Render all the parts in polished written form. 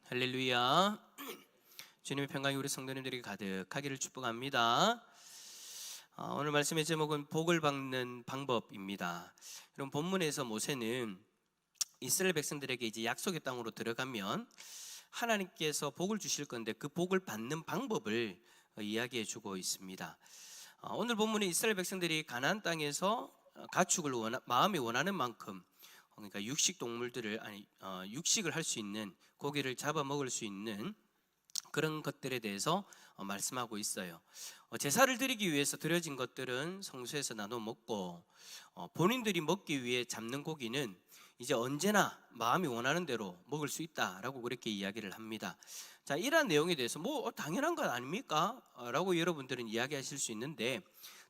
할렐루야. 주님의 평강이 우리 성도님들에게 가득하기를 축복합니다. 오늘 말씀의 제목은 복을 받는 방법입니다. 여러분, 본문에서 모세는 이스라엘 백성들에게 이제 약속의 땅으로 들어가면 하나님께서 복을 주실 건데 그 복을 받는 방법을 이야기해 주고 있습니다. 오늘 본문은 이스라엘 백성들이 가나안 땅에서 가축을 마음이 원하는 만큼, 그러니까 육식 동물들을 육식을 할 수 있는, 고기를 잡아 먹을 수 있는 그런 것들에 대해서 말씀하고 있어요. 제사를 드리기 위해서 드려진 것들은 성소에서 나눠 먹고, 본인들이 먹기 위해 잡는 고기는 이제 언제나 마음이 원하는 대로 먹을 수 있다라고 그렇게 이야기를 합니다. 자, 이러한 내용에 대해서 당연한 것 아닙니까? 라고 여러분들은 이야기하실 수 있는데,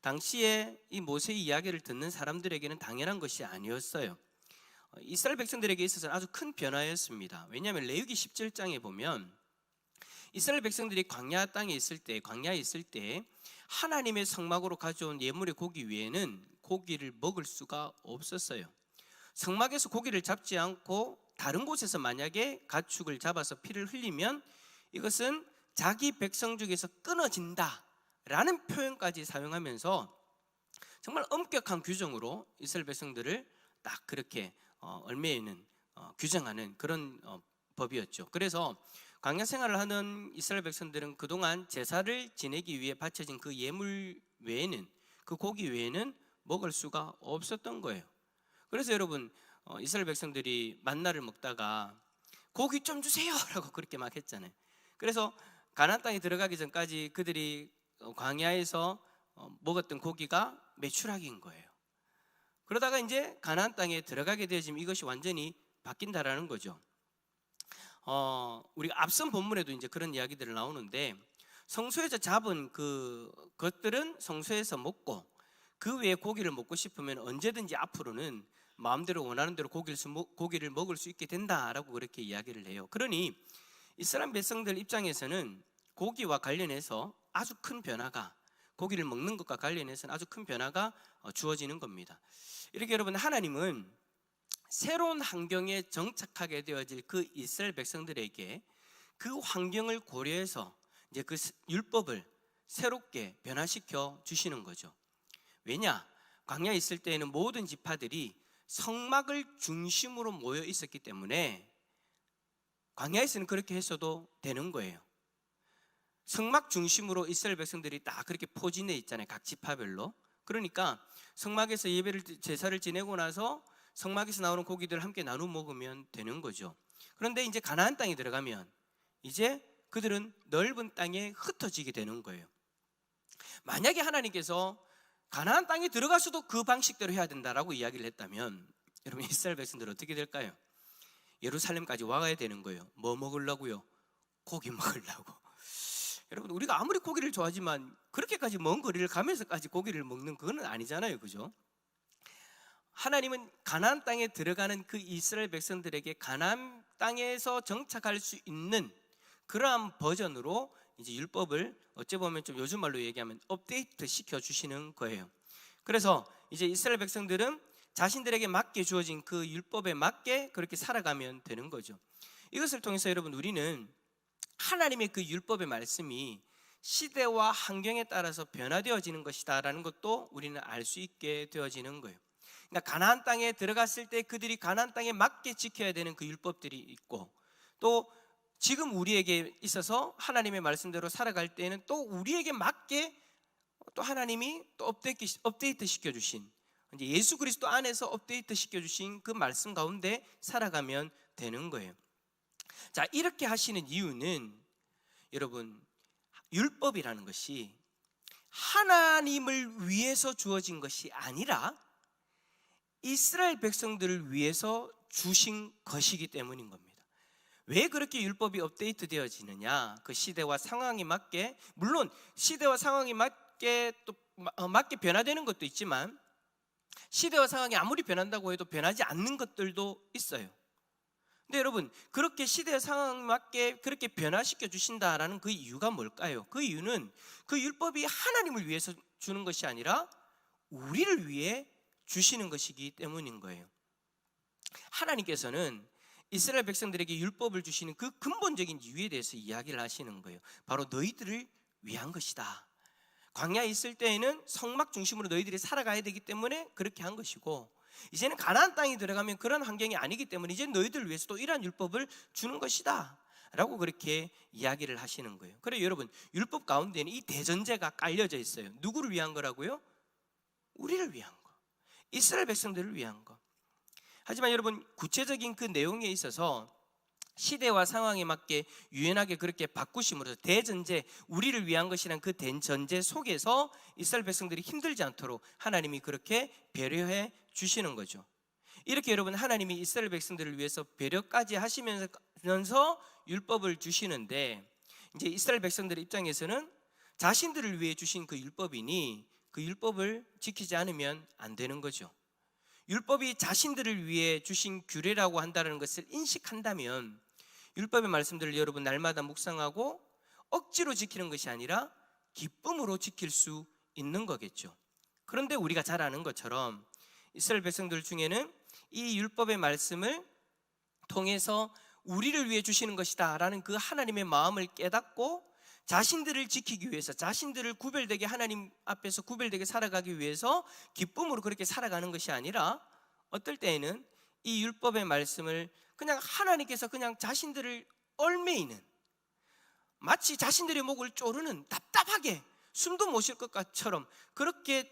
당시에 이 모세의 이야기를 듣는 사람들에게는 당연한 것이 아니었어요. 이스라엘 백성들에게 있어서는 아주 큰 변화였습니다. 왜냐하면 레위기 17장에 보면 이스라엘 백성들이 광야에 있을 때 하나님의 성막으로 가져온 예물의 고기 외에는 고기를 먹을 수가 없었어요. 성막에서 고기를 잡지 않고 다른 곳에서 만약에 가축을 잡아서 피를 흘리면 이것은 자기 백성 중에서 끊어진다라는 표현까지 사용하면서 정말 엄격한 규정으로 이스라엘 백성들을 딱 그렇게 얽매이는 규정하는 그런 법이었죠. 그래서 광야 생활을 하는 이스라엘 백성들은 그동안 제사를 지내기 위해 바쳐진 그 예물 외에는, 그 고기 외에는 먹을 수가 없었던 거예요. 그래서 여러분, 이스라엘 백성들이 만나를 먹다가 고기 좀 주세요 라고 그렇게 막 했잖아요. 그래서 가나안 땅에 들어가기 전까지 그들이 광야에서 먹었던 고기가 메추라기인 거예요. 그러다가 이제 가나안 땅에 들어가게 되어지면 이것이 완전히 바뀐다라는 거죠. 우리가 앞선 본문에도 이제 그런 이야기들이 나오는데, 성소에서 잡은 그 것들은 성소에서 먹고, 그 외에 고기를 먹고 싶으면 언제든지 앞으로는 마음대로 원하는 대로 고기를 먹을 수 있게 된다라고 그렇게 이야기를 해요. 그러니 이스라엘 백성들 입장에서는 고기와 관련해서 아주 큰 변화가, 고기를 먹는 것과 관련해서는 아주 큰 변화가 주어지는 겁니다. 이렇게 여러분, 하나님은 새로운 환경에 정착하게 되어질 그 이스라엘 백성들에게 그 환경을 고려해서 이제 그 율법을 새롭게 변화시켜 주시는 거죠. 왜냐? 광야에 있을 때에는 모든 지파들이 성막을 중심으로 모여 있었기 때문에 광야에서는 그렇게 했어도 되는 거예요. 성막 중심으로 이스라엘 백성들이 다 그렇게 포진해 있잖아요, 각 지파별로. 그러니까 성막에서 제사를 지내고 나서 성막에서 나오는 고기들을 함께 나누어 먹으면 되는 거죠. 그런데 이제 가나안 땅에 들어가면 이제 그들은 넓은 땅에 흩어지게 되는 거예요. 만약에 하나님께서 가나안 땅에 들어가서도 그 방식대로 해야 된다라고 이야기를 했다면, 여러분, 이스라엘 백성들 어떻게 될까요? 예루살렘까지 와야 되는 거예요. 뭐 먹으려고요? 고기 먹으려고. 여러분, 우리가 아무리 고기를 좋아하지만 그렇게까지 먼 거리를 가면서까지 고기를 먹는 그건 아니잖아요, 그죠? 하나님은 가나안 땅에 들어가는 그 이스라엘 백성들에게 가나안 땅에서 정착할 수 있는 그러한 버전으로 이제 율법을 어찌 보면 좀 요즘 말로 얘기하면 업데이트 시켜 주시는 거예요. 그래서 이제 이스라엘 백성들은 자신들에게 맞게 주어진 그 율법에 맞게 그렇게 살아가면 되는 거죠. 이것을 통해서 여러분, 우리는 하나님의 그 율법의 말씀이 시대와 환경에 따라서 변화되어지는 것이다라는 것도 우리는 알 수 있게 되어지는 거예요. 그러니까 가나안 땅에 들어갔을 때 그들이 가나안 땅에 맞게 지켜야 되는 그 율법들이 있고, 또 지금 우리에게 있어서 하나님의 말씀대로 살아갈 때는 또 우리에게 맞게 또 하나님이 또 업데이트 시켜주신, 이제 예수 그리스도 안에서 업데이트 시켜주신 그 말씀 가운데 살아가면 되는 거예요. 자, 이렇게 하시는 이유는 여러분, 율법이라는 것이 하나님을 위해서 주어진 것이 아니라 이스라엘 백성들을 위해서 주신 것이기 때문인 겁니다. 왜 그렇게 율법이 업데이트 되어지느냐? 그 시대와 상황에 맞게, 물론 시대와 상황에 맞게 또 맞게 변화되는 것도 있지만, 시대와 상황이 아무리 변한다고 해도 변하지 않는 것들도 있어요. 근데 여러분, 그렇게 시대의 상황에 맞게 그렇게 변화시켜 주신다라는 그 이유가 뭘까요? 그 이유는 그 율법이 하나님을 위해서 주는 것이 아니라 우리를 위해 주시는 것이기 때문인 거예요. 하나님께서는 이스라엘 백성들에게 율법을 주시는 그 근본적인 이유에 대해서 이야기를 하시는 거예요. 바로 너희들을 위한 것이다. 광야에 있을 때에는 성막 중심으로 너희들이 살아가야 되기 때문에 그렇게 한 것이고, 이제는 가나안 땅에 들어가면 그런 환경이 아니기 때문에 이제 너희들을 위해서 또 이러한 율법을 주는 것이다 라고 그렇게 이야기를 하시는 거예요. 그래서 여러분, 율법 가운데는 이 대전제가 깔려져 있어요. 누구를 위한 거라고요? 우리를 위한 거, 이스라엘 백성들을 위한 거. 하지만 여러분, 구체적인 그 내용에 있어서 시대와 상황에 맞게 유연하게 그렇게 바꾸심으로써 대전제, 우리를 위한 것이란 그 대전제 속에서 이스라엘 백성들이 힘들지 않도록 하나님이 그렇게 배려해 주시는 거죠. 이렇게 여러분, 하나님이 이스라엘 백성들을 위해서 배려까지 하시면서 율법을 주시는데, 이제 이스라엘 백성들 입장에서는 자신들을 위해 주신 그 율법이니 그 율법을 지키지 않으면 안 되는 거죠. 율법이 자신들을 위해 주신 규례라고 한다는 것을 인식한다면 율법의 말씀들을 여러분 날마다 묵상하고 억지로 지키는 것이 아니라 기쁨으로 지킬 수 있는 거겠죠. 그런데 우리가 잘 아는 것처럼 이스라엘 백성들 중에는 이 율법의 말씀을 통해서 우리를 위해 주시는 것이다 라는 그 하나님의 마음을 깨닫고 자신들을 지키기 위해서, 자신들을 구별되게, 하나님 앞에서 구별되게 살아가기 위해서 기쁨으로 그렇게 살아가는 것이 아니라, 어떨 때에는 이 율법의 말씀을 그냥 하나님께서 그냥 자신들을 얽매이는, 마치 자신들의 목을 조르는, 답답하게 숨도 못 쉴 것처럼 그렇게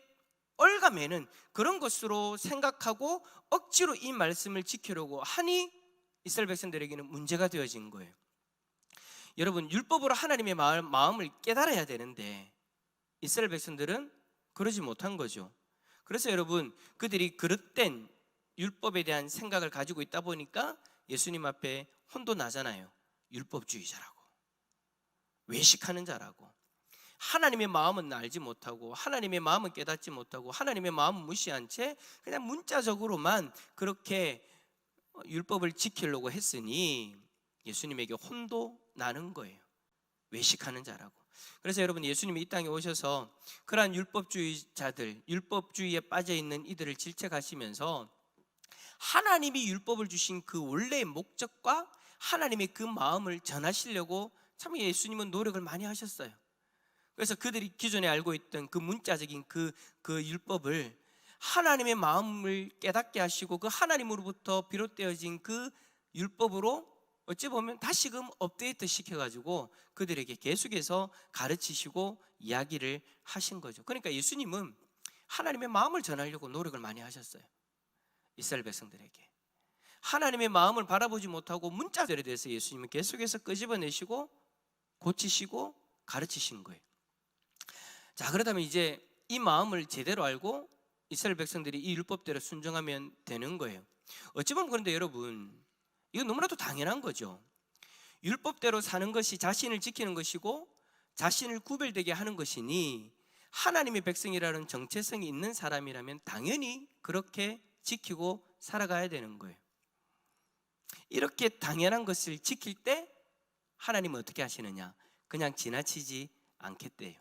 얽어매는 그런 것으로 생각하고 억지로 이 말씀을 지키려고 하니 이스라엘 백성들에게는 문제가 되어진 거예요. 여러분, 율법으로 하나님의 마음을 깨달아야 되는데 이스라엘 백성들은 그러지 못한 거죠. 그래서 여러분, 그들이 그릇된 율법에 대한 생각을 가지고 있다 보니까 예수님 앞에 혼도 나잖아요. 율법주의자라고, 외식하는 자라고, 하나님의 마음은 알지 못하고 하나님의 마음은 깨닫지 못하고 하나님의 마음은 무시한 채 그냥 문자적으로만 그렇게 율법을 지키려고 했으니 예수님에게 혼도 나는 거예요. 외식하는 자라고. 그래서 여러분, 예수님이 이 땅에 오셔서 그러한 율법주의자들, 율법주의에 빠져있는 이들을 질책하시면서 하나님이 율법을 주신 그 원래의 목적과 하나님의 그 마음을 전하시려고 참 예수님은 노력을 많이 하셨어요. 그래서 그들이 기존에 알고 있던 그 문자적인 그 율법을 하나님의 마음을 깨닫게 하시고 그 하나님으로부터 비롯되어진 그 율법으로 어찌 보면 다시금 업데이트 시켜가지고 그들에게 계속해서 가르치시고 이야기를 하신 거죠. 그러니까 예수님은 하나님의 마음을 전하려고 노력을 많이 하셨어요. 이스라엘 백성들에게 하나님의 마음을 바라보지 못하고 문자들에 대해서 예수님은 계속해서 끄집어내시고 고치시고 가르치신 거예요. 자, 그렇다면 이제 이 마음을 제대로 알고 이스라엘 백성들이 이 율법대로 순종하면 되는 거예요. 어찌 보면 그런데 여러분, 이건 너무나도 당연한 거죠. 율법대로 사는 것이 자신을 지키는 것이고 자신을 구별되게 하는 것이니 하나님의 백성이라는 정체성이 있는 사람이라면 당연히 그렇게 지키고 살아가야 되는 거예요. 이렇게 당연한 것을 지킬 때 하나님은 어떻게 하시느냐? 그냥 지나치지 않겠대요.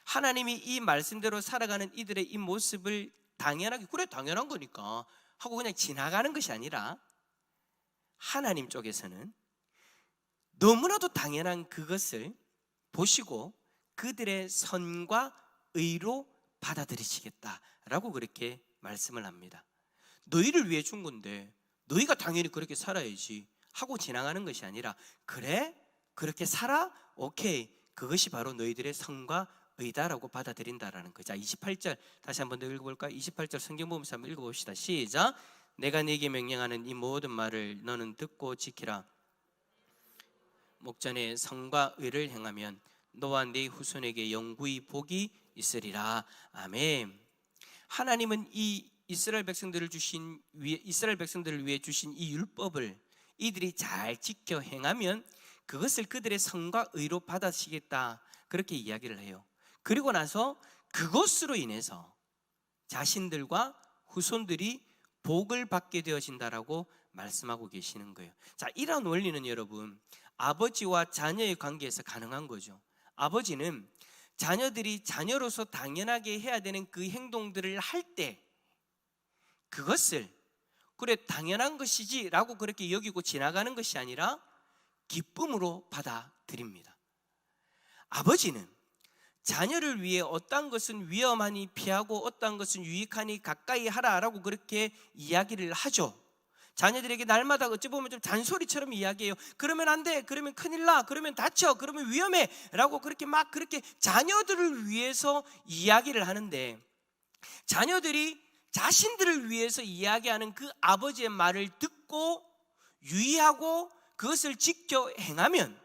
하나님이 이 말씀대로 살아가는 이들의 이 모습을 당연하게, 그래 당연한 거니까 하고 그냥 지나가는 것이 아니라 하나님 쪽에서는 너무나도 당연한 그것을 보시고 그들의 선과 의로 받아들이시겠다라고 그렇게 말씀을 합니다. 너희를 위해 준 건데 너희가 당연히 그렇게 살아야지 하고 지나가는 것이 아니라, 그래? 그렇게 살아? 오케이. 그것이 바로 너희들의 선과 의다라고 받아들인다라는 거죠. 28절 다시 한번 더 읽어볼까요? 28절 성경 보면서 한번 읽어봅시다. 시작. 내가 네게 명령하는 이 모든 말을 너는 듣고 지키라. 목전에 선과 의를 행하면 너와 네 후손에게 영구히 복이 있으리라. 아멘. 하나님은 이 이스라엘 백성들을 위해 주신 이 율법을 이들이 잘 지켜 행하면 그것을 그들의 선과 의로 받아시겠다, 그렇게 이야기를 해요. 그리고 나서 그것으로 인해서 자신들과 후손들이 복을 받게 되어진다라고 말씀하고 계시는 거예요. 자, 이런 원리는 여러분, 아버지와 자녀의 관계에서 가능한 거죠. 아버지는 자녀들이 자녀로서 당연하게 해야 되는 그 행동들을 할 때 그것을 그래 당연한 것이지 라고 그렇게 여기고 지나가는 것이 아니라 기쁨으로 받아들입니다. 아버지는 자녀를 위해 어떤 것은 위험하니 피하고 어떤 것은 유익하니 가까이 하라라고 그렇게 이야기를 하죠. 자녀들에게 날마다 어찌 보면 좀 잔소리처럼 이야기해요. 그러면 안 돼, 그러면 큰일 나, 그러면 다쳐, 그러면 위험해 라고 그렇게 자녀들을 위해서 이야기를 하는데, 자녀들이 자신들을 위해서 이야기하는 그 아버지의 말을 듣고 유의하고 그것을 지켜 행하면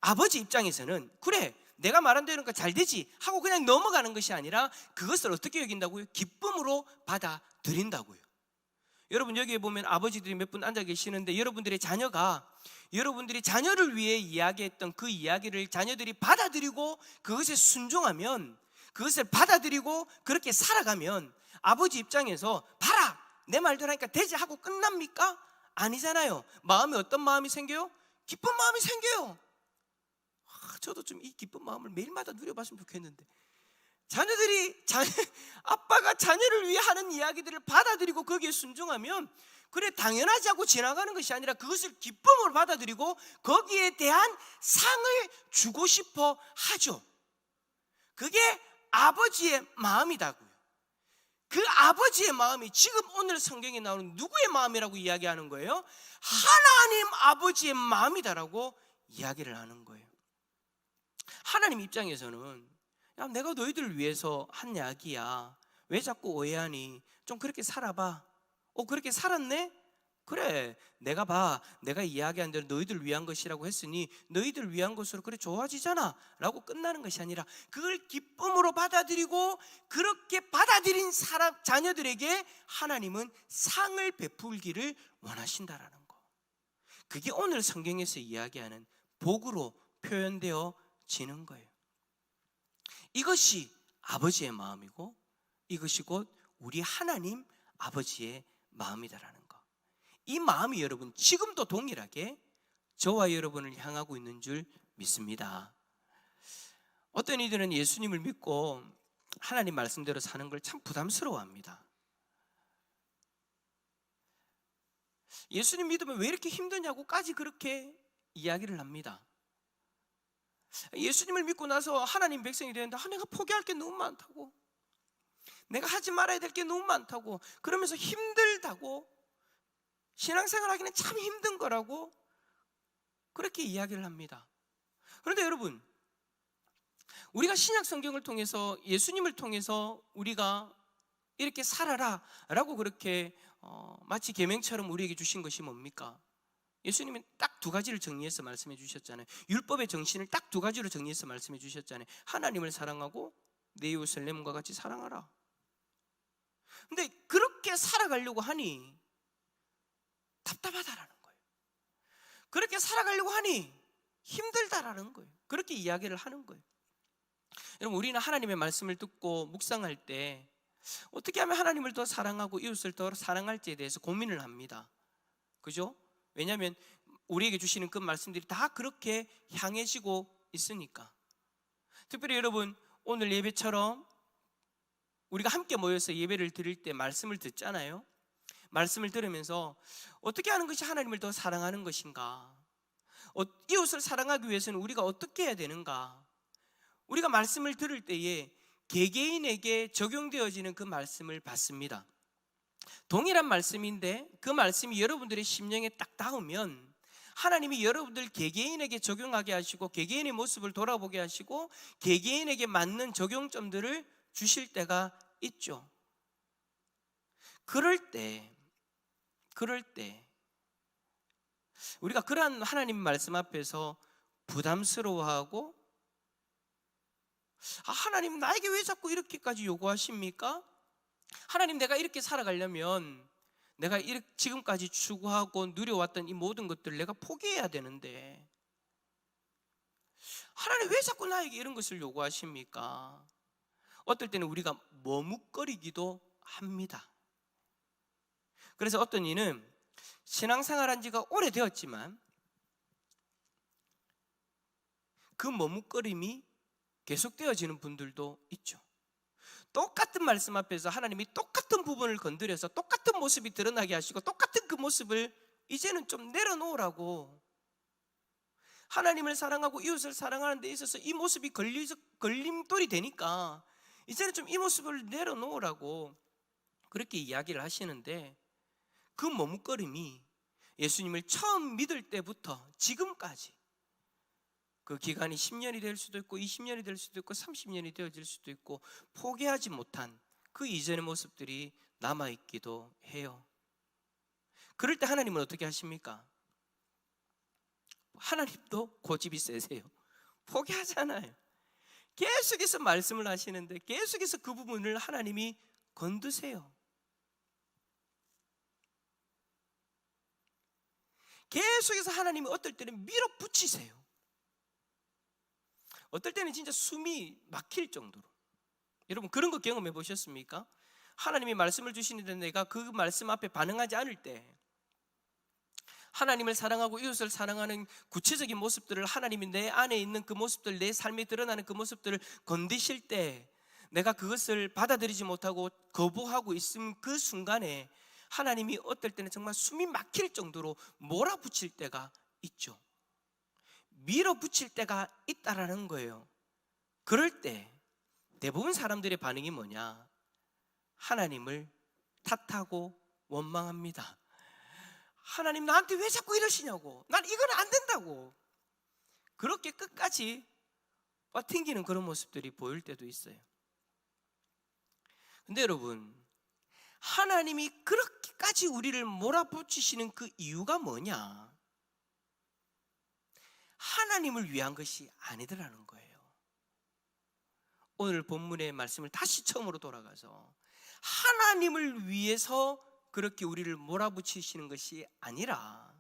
아버지 입장에서는 그래 내가 말한 대로니까 잘 되지 하고 그냥 넘어가는 것이 아니라 그것을 어떻게 여긴다고요? 기쁨으로 받아들인다고요. 여러분 여기에 보면 아버지들이 몇 분 앉아 계시는데, 여러분들의 자녀가 여러분들이 자녀를 위해 이야기했던 그 이야기를 자녀들이 받아들이고 그것에 순종하면, 그것을 받아들이고 그렇게 살아가면 아버지 입장에서 봐라 내 말대로 하니까 되지 하고 끝납니까? 아니잖아요. 마음에 어떤 마음이 생겨요? 기쁜 마음이 생겨요. 저도 좀 이 기쁜 마음을 매일마다 누려봤으면 좋겠는데, 아빠가 자녀를 위해 하는 이야기들을 받아들이고 거기에 순종하면 그래 당연하지 하고 지나가는 것이 아니라 그것을 기쁨으로 받아들이고 거기에 대한 상을 주고 싶어 하죠. 그게 아버지의 마음이다고요. 그 아버지의 마음이 지금 오늘 성경에 나오는 누구의 마음이라고 이야기하는 거예요? 하나님 아버지의 마음이다라고 이야기를 하는 거예요. 하나님 입장에서는 야, 내가 너희들을 위해서 한 이야기야. 왜 자꾸 오해하니? 좀 그렇게 살아봐. 그렇게 살았네? 그래 내가 이야기한 대로 너희들을 위한 것이라고 했으니 너희들을 위한 것으로 그래 좋아지잖아 라고 끝나는 것이 아니라 그걸 기쁨으로 받아들이고 그렇게 받아들인 자녀들에게 하나님은 상을 베풀기를 원하신다라는 거. 그게 오늘 성경에서 이야기하는 복으로 표현되어지는 거예요. 이것이 아버지의 마음이고 이것이 곧 우리 하나님 아버지의 마음이다라는 거. 이 마음이 여러분 지금도 동일하게 저와 여러분을 향하고 있는 줄 믿습니다. 어떤 이들은 예수님을 믿고 하나님 말씀대로 사는 걸 참 부담스러워합니다. 예수님 믿으면 왜 이렇게 힘드냐고까지 그렇게 이야기를 합니다. 예수님을 믿고 나서 하나님 백성이 되는데 내가 포기할 게 너무 많다고, 내가 하지 말아야 될 게 너무 많다고, 그러면서 힘들다고, 신앙생활 하기는 참 힘든 거라고 그렇게 이야기를 합니다. 그런데 여러분, 우리가 신약 성경을 통해서 예수님을 통해서 우리가 이렇게 살아라 라고 그렇게 마치 계명처럼 우리에게 주신 것이 뭡니까? 예수님은 딱 두 가지를 정리해서 말씀해 주셨잖아요. 율법의 정신을 딱 두 가지로 정리해서 말씀해 주셨잖아요. 하나님을 사랑하고 내 이웃을 내 몸과 같이 사랑하라. 근데 그렇게 살아가려고 하니 답답하다라는 거예요. 그렇게 살아가려고 하니 힘들다라는 거예요. 그렇게 이야기를 하는 거예요. 여러분, 우리는 하나님의 말씀을 듣고 묵상할 때 어떻게 하면 하나님을 더 사랑하고 이웃을 더 사랑할지에 대해서 고민을 합니다. 그죠? 왜냐하면 우리에게 주시는 그 말씀들이 다 그렇게 향해지고 있으니까. 특별히 여러분, 오늘 예배처럼 우리가 함께 모여서 예배를 드릴 때 말씀을 듣잖아요. 말씀을 들으면서 어떻게 하는 것이 하나님을 더 사랑하는 것인가, 이웃을 사랑하기 위해서는 우리가 어떻게 해야 되는가, 우리가 말씀을 들을 때에 개개인에게 적용되어지는 그 말씀을 받습니다. 동일한 말씀인데 그 말씀이 여러분들의 심령에 딱 닿으면 하나님이 여러분들 개개인에게 적용하게 하시고 개개인의 모습을 돌아보게 하시고 개개인에게 맞는 적용점들을 주실 때가 있죠. 그럴 때 우리가 그러한 하나님 말씀 앞에서 부담스러워하고 하나님 나에게 왜 자꾸 이렇게까지 요구하십니까? 하나님 내가 이렇게 살아가려면 내가 지금까지 추구하고 누려왔던 이 모든 것들을 내가 포기해야 되는데 하나님 왜 자꾸 나에게 이런 것을 요구하십니까? 어떨 때는 우리가 머뭇거리기도 합니다. 그래서 어떤 이는 신앙생활한 지가 오래되었지만 그 머뭇거림이 계속되어지는 분들도 있죠. 똑같은 말씀 앞에서 하나님이 똑같은 부분을 건드려서 똑같은 모습이 드러나게 하시고 똑같은 그 모습을 이제는 좀 내려놓으라고. 하나님을 사랑하고 이웃을 사랑하는 데 있어서 이 모습이 걸림돌이 되니까 이제는 좀 이 모습을 내려놓으라고 그렇게 이야기를 하시는데, 그 머뭇거림이 예수님을 처음 믿을 때부터 지금까지 그 기간이 10년이 될 수도 있고 20년이 될 수도 있고 30년이 되어질 수도 있고 포기하지 못한 그 이전의 모습들이 남아있기도 해요. 그럴 때 하나님은 어떻게 하십니까? 하나님도 고집이 세세요. 포기하잖아요. 계속해서 말씀을 하시는데 계속해서 그 부분을 하나님이 건드세요. 계속해서 하나님이 어떨 때는 밀어붙이세요. 어떨 때는 진짜 숨이 막힐 정도로. 여러분 그런 거 경험해 보셨습니까? 하나님이 말씀을 주시는데 내가 그 말씀 앞에 반응하지 않을 때, 하나님을 사랑하고 이웃을 사랑하는 구체적인 모습들을, 하나님이 내 안에 있는 그 모습들, 내 삶에 드러나는 그 모습들을 건드실 때 내가 그것을 받아들이지 못하고 거부하고 있음, 그 순간에 하나님이 어떨 때는 정말 숨이 막힐 정도로 몰아붙일 때가 있죠. 밀어붙일 때가 있다라는 거예요. 그럴 때 대부분 사람들의 반응이 뭐냐? 하나님을 탓하고 원망합니다. 하나님 나한테 왜 자꾸 이러시냐고, 난 이건 안 된다고, 그렇게 끝까지 버팅기는 그런 모습들이 보일 때도 있어요. 근데 여러분, 하나님이 그렇게까지 우리를 몰아붙이시는 그 이유가 뭐냐? 하나님을 위한 것이 아니더라는 거예요. 오늘 본문의 말씀을 다시 처음으로 돌아가서 하나님을 위해서 그렇게 우리를 몰아붙이시는 것이 아니라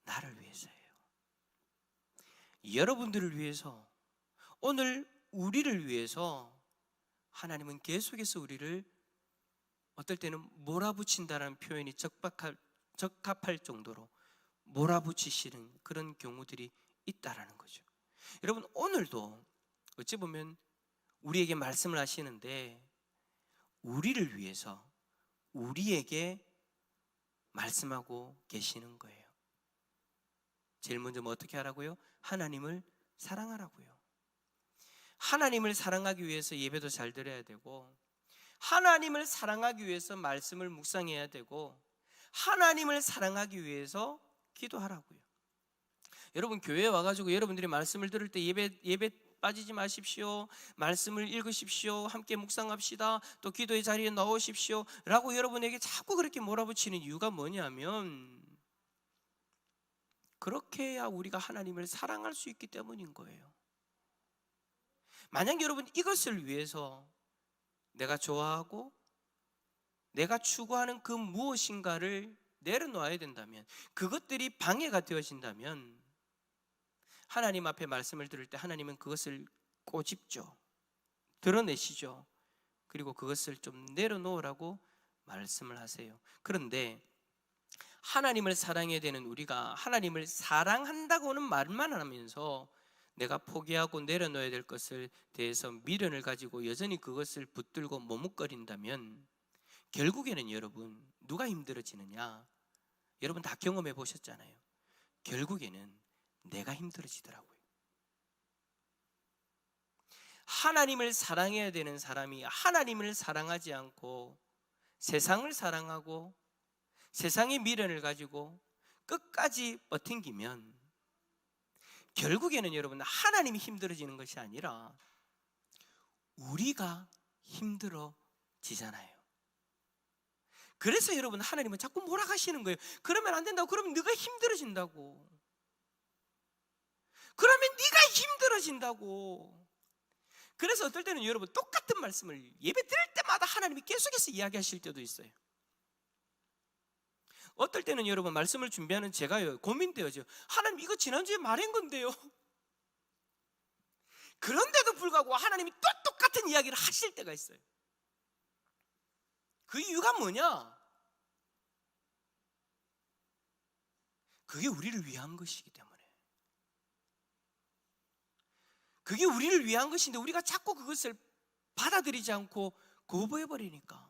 나를 위해서예요. 여러분들을 위해서, 오늘 우리를 위해서 하나님은 계속해서 우리를 어떨 때는 몰아붙인다는 표현이 적합할 정도로 몰아붙이시는 그런 경우들이 있다라는 거죠. 여러분 오늘도 어찌 보면 우리에게 말씀을 하시는데 우리를 위해서 우리에게 말씀하고 계시는 거예요. 제일 먼저 뭐 어떻게 하라고요? 하나님을 사랑하라고요. 하나님을 사랑하기 위해서 예배도 잘 드려야 되고, 하나님을 사랑하기 위해서 말씀을 묵상해야 되고, 하나님을 사랑하기 위해서 기도하라고요. 여러분 교회에 와가지고 여러분들이 말씀을 들을 때 예배 빠지지 마십시오, 말씀을 읽으십시오, 함께 묵상합시다, 또 기도의 자리에 나오십시오 라고 여러분에게 자꾸 그렇게 몰아붙이는 이유가 뭐냐면, 그렇게 해야 우리가 하나님을 사랑할 수 있기 때문인 거예요. 만약 여러분 이것을 위해서 내가 좋아하고 내가 추구하는 그 무엇인가를 내려놓아야 된다면, 그것들이 방해가 되어진다면 하나님 앞에 말씀을 들을 때 하나님은 그것을 꼬집죠. 드러내시죠. 그리고 그것을 좀 내려놓으라고 말씀을 하세요. 그런데 하나님을 사랑해야 되는 우리가 하나님을 사랑한다고는 말만 하면서 내가 포기하고 내려놓아야 될 것을 대해서 미련을 가지고 여전히 그것을 붙들고 머뭇거린다면 결국에는 여러분 누가 힘들어지느냐? 여러분 다 경험해 보셨잖아요. 결국에는 내가 힘들어지더라고요. 하나님을 사랑해야 되는 사람이 하나님을 사랑하지 않고 세상을 사랑하고 세상의 미련을 가지고 끝까지 버팅기면 결국에는 여러분 하나님이 힘들어지는 것이 아니라 우리가 힘들어지잖아요. 그래서 여러분 하나님은 자꾸 몰아가시는 거예요. 그러면 안 된다고. 그러면 네가 힘들어진다고. 그러면 네가 힘들어진다고. 그래서 어떨 때는 여러분 똑같은 말씀을 예배 드릴 때마다 하나님이 계속해서 이야기하실 때도 있어요. 어떨 때는 여러분 말씀을 준비하는 제가요 고민되어져요. 하나님 이거 지난주에 말한 건데요. 그런데도 불구하고 하나님이 또 똑같은 이야기를 하실 때가 있어요. 그 이유가 뭐냐? 그게 우리를 위한 것이기 때문에. 그게 우리를 위한 것인데 우리가 자꾸 그것을 받아들이지 않고 거부해버리니까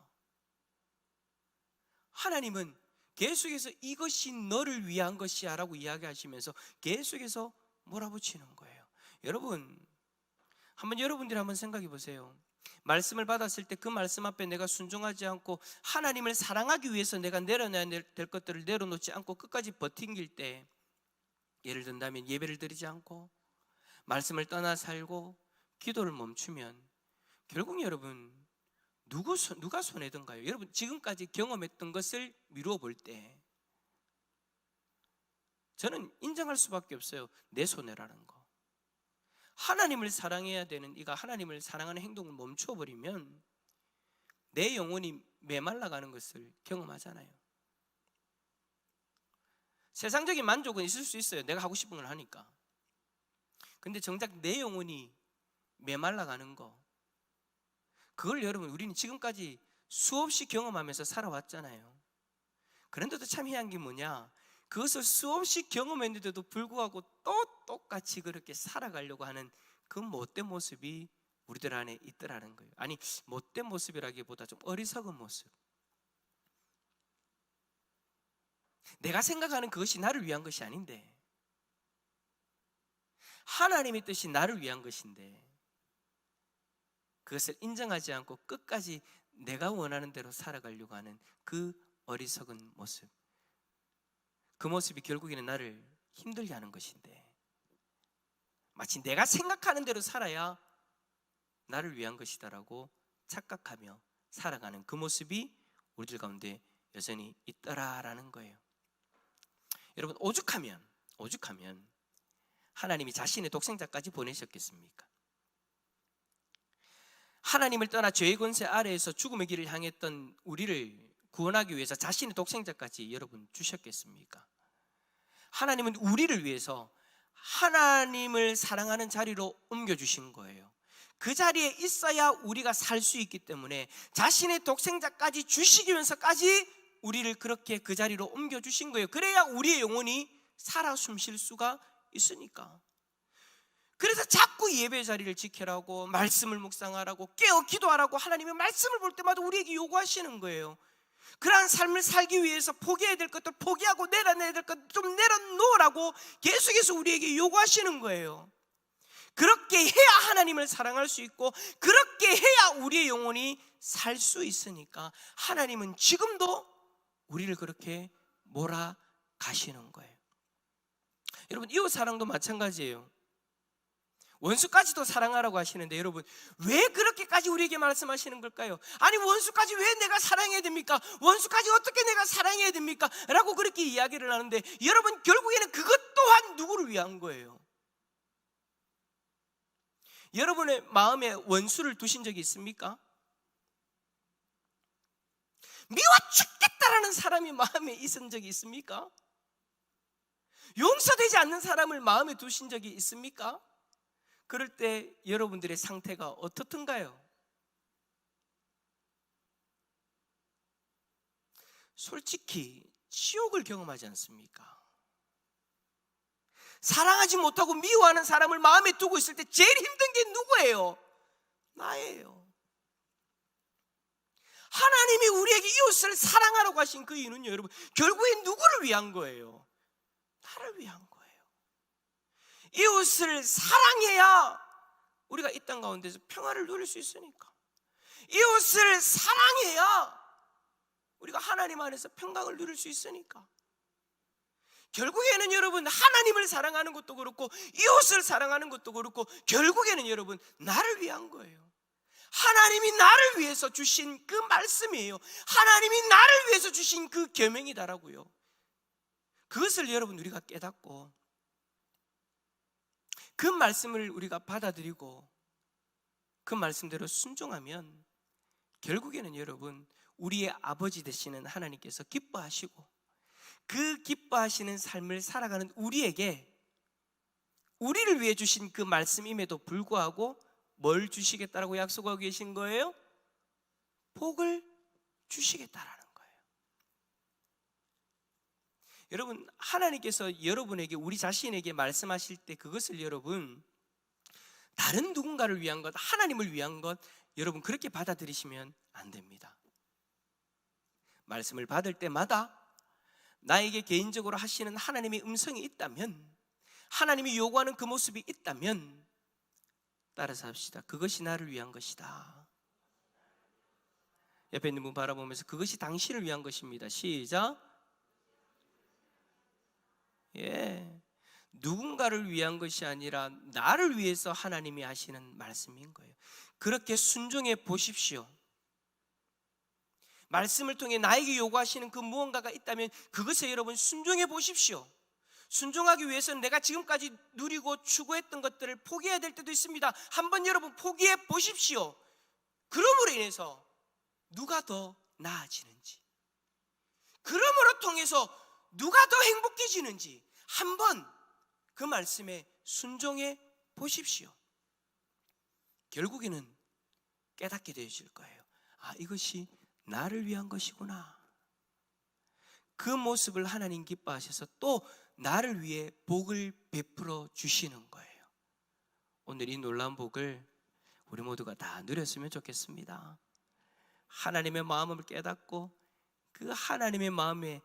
하나님은 계속해서 이것이 너를 위한 것이야 라고 이야기하시면서 계속해서 몰아붙이는 거예요. 여러분, 여러분들이 한번 생각해 보세요. 말씀을 받았을 때 그 말씀 앞에 내가 순종하지 않고 하나님을 사랑하기 위해서 내가 내려놔야 될 것들을 내려놓지 않고 끝까지 버팅길 때, 예를 든다면 예배를 드리지 않고 말씀을 떠나 살고 기도를 멈추면 결국 여러분 누가 손해든가요? 여러분 지금까지 경험했던 것을 미루어 볼 때 저는 인정할 수밖에 없어요. 내 손해라는 거. 하나님을 사랑해야 되는 이가 하나님을 사랑하는 행동을 멈춰버리면 내 영혼이 메말라가는 것을 경험하잖아요. 세상적인 만족은 있을 수 있어요. 내가 하고 싶은 걸 하니까. 근데 정작 내 영혼이 메말라가는 거, 그걸 여러분 우리는 지금까지 수없이 경험하면서 살아왔잖아요. 그런데도 참 희한한 게 뭐냐, 그것을 수없이 경험했는데도 불구하고 또 똑같이 그렇게 살아가려고 하는 그 못된 모습이 우리들 안에 있더라는 거예요. 아니, 못된 모습이라기보다 좀 어리석은 모습. 내가 생각하는 그것이 나를 위한 것이 아닌데, 하나님의 뜻이 나를 위한 것인데 그것을 인정하지 않고 끝까지 내가 원하는 대로 살아가려고 하는 그 어리석은 모습, 그 모습이 결국에는 나를 힘들게 하는 것인데, 마치 내가 생각하는 대로 살아야 나를 위한 것이다라고 착각하며 살아가는 그 모습이 우리들 가운데 여전히 있더라라는 거예요. 여러분, 오죽하면 하나님이 자신의 독생자까지 보내셨겠습니까? 하나님을 떠나 죄의 권세 아래에서 죽음의 길을 향했던 우리를 구원하기 위해서 자신의 독생자까지 여러분 주셨겠습니까? 하나님은 우리를 위해서 하나님을 사랑하는 자리로 옮겨주신 거예요. 그 자리에 있어야 우리가 살 수 있기 때문에 자신의 독생자까지 주시면서까지 우리를 그렇게 그 자리로 옮겨주신 거예요. 그래야 우리의 영혼이 살아 숨쉴 수가 있으니까. 그래서 자꾸 예배 자리를 지키라고, 말씀을 묵상하라고, 깨어 기도하라고 하나님의 말씀을 볼 때마다 우리에게 요구하시는 거예요. 그러한 삶을 살기 위해서 포기해야 될 것들 포기하고 내려놔야 될 것들 좀 내려놓으라고 계속해서 우리에게 요구하시는 거예요. 그렇게 해야 하나님을 사랑할 수 있고 그렇게 해야 우리의 영혼이 살 수 있으니까 하나님은 지금도 우리를 그렇게 몰아가시는 거예요. 여러분, 이웃 사랑도 마찬가지예요. 원수까지도 사랑하라고 하시는데 여러분, 왜 그렇게까지 우리에게 말씀하시는 걸까요? 아니, 원수까지 왜 내가 사랑해야 됩니까? 원수까지 어떻게 내가 사랑해야 됩니까? 라고 그렇게 이야기를 하는데 여러분, 결국에는 그것 또한 누구를 위한 거예요? 여러분의 마음에 원수를 두신 적이 있습니까? 미워 죽겠다라는 사람이 마음에 있은 적이 있습니까? 용서되지 않는 사람을 마음에 두신 적이 있습니까? 그럴 때 여러분들의 상태가 어떻든가요? 솔직히 지옥을 경험하지 않습니까? 사랑하지 못하고 미워하는 사람을 마음에 두고 있을 때 제일 힘든 게 누구예요? 나예요. 하나님이 우리에게 이웃을 사랑하라고 하신 그 이유는요, 여러분, 결국엔 누구를 위한 거예요? 나를 위한 거예요. 이웃을 사랑해야 우리가 이 땅 가운데서 평화를 누릴 수 있으니까. 이웃을 사랑해야 우리가 하나님 안에서 평강을 누릴 수 있으니까. 결국에는 여러분, 하나님을 사랑하는 것도 그렇고 이웃을 사랑하는 것도 그렇고 결국에는 여러분, 나를 위한 거예요. 하나님이 나를 위해서 주신 그 말씀이에요. 하나님이 나를 위해서 주신 그 계명이다라고요. 그것을 여러분, 우리가 깨닫고 그 말씀을 우리가 받아들이고 그 말씀대로 순종하면 결국에는 여러분, 우리의 아버지 되시는 하나님께서 기뻐하시고 그 기뻐하시는 삶을 살아가는 우리에게 우리를 위해 주신 그 말씀임에도 불구하고 뭘 주시겠다라고 약속하고 계신 거예요? 복을 주시겠다라는 거예요. 여러분, 하나님께서 여러분에게, 우리 자신에게 말씀하실 때 그것을 여러분 다른 누군가를 위한 것, 하나님을 위한 것, 여러분 그렇게 받아들이시면 안 됩니다. 말씀을 받을 때마다 나에게 개인적으로 하시는 하나님의 음성이 있다면, 하나님이 요구하는 그 모습이 있다면 따라서 합시다. 그것이 나를 위한 것이다. 옆에 있는 분 바라보면서 그것이 당신을 위한 것입니다. 시작. 예, 누군가를 위한 것이 아니라 나를 위해서 하나님이 하시는 말씀인 거예요. 그렇게 순종해 보십시오. 말씀을 통해 나에게 요구하시는 그 무언가가 있다면 그것에 여러분 순종해 보십시오. 순종하기 위해서는 내가 지금까지 누리고 추구했던 것들을 포기해야 될 때도 있습니다. 한번 여러분 포기해 보십시오. 그러므로 인해서 누가 더 나아지는지, 그러므로 통해서 누가 더 행복해지는지 한번 그 말씀에 순종해 보십시오. 결국에는 깨닫게 되실 거예요. 아, 이것이 나를 위한 것이구나. 그 모습을 하나님 기뻐하셔서 또 나를 위해 복을 베풀어 주시는 거예요. 오늘 이 놀라운 복을 우리 모두가 다 누렸으면 좋겠습니다. 하나님의 마음을 깨닫고 그 하나님의 마음에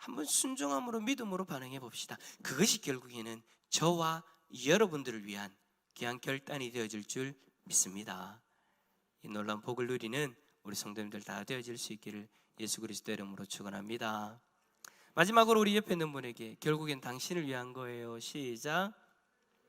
한번 순종함으로 믿음으로 반응해 봅시다. 그것이 결국에는 저와 여러분들을 위한 귀한 결단이 되어질 줄 믿습니다. 이 놀라운 복을 누리는 우리 성도님들 다 되어질 수 있기를 예수 그리스도의 이름으로 축원합니다. 마지막으로 우리 옆에 있는 분에게 결국엔 당신을 위한 거예요. 시작.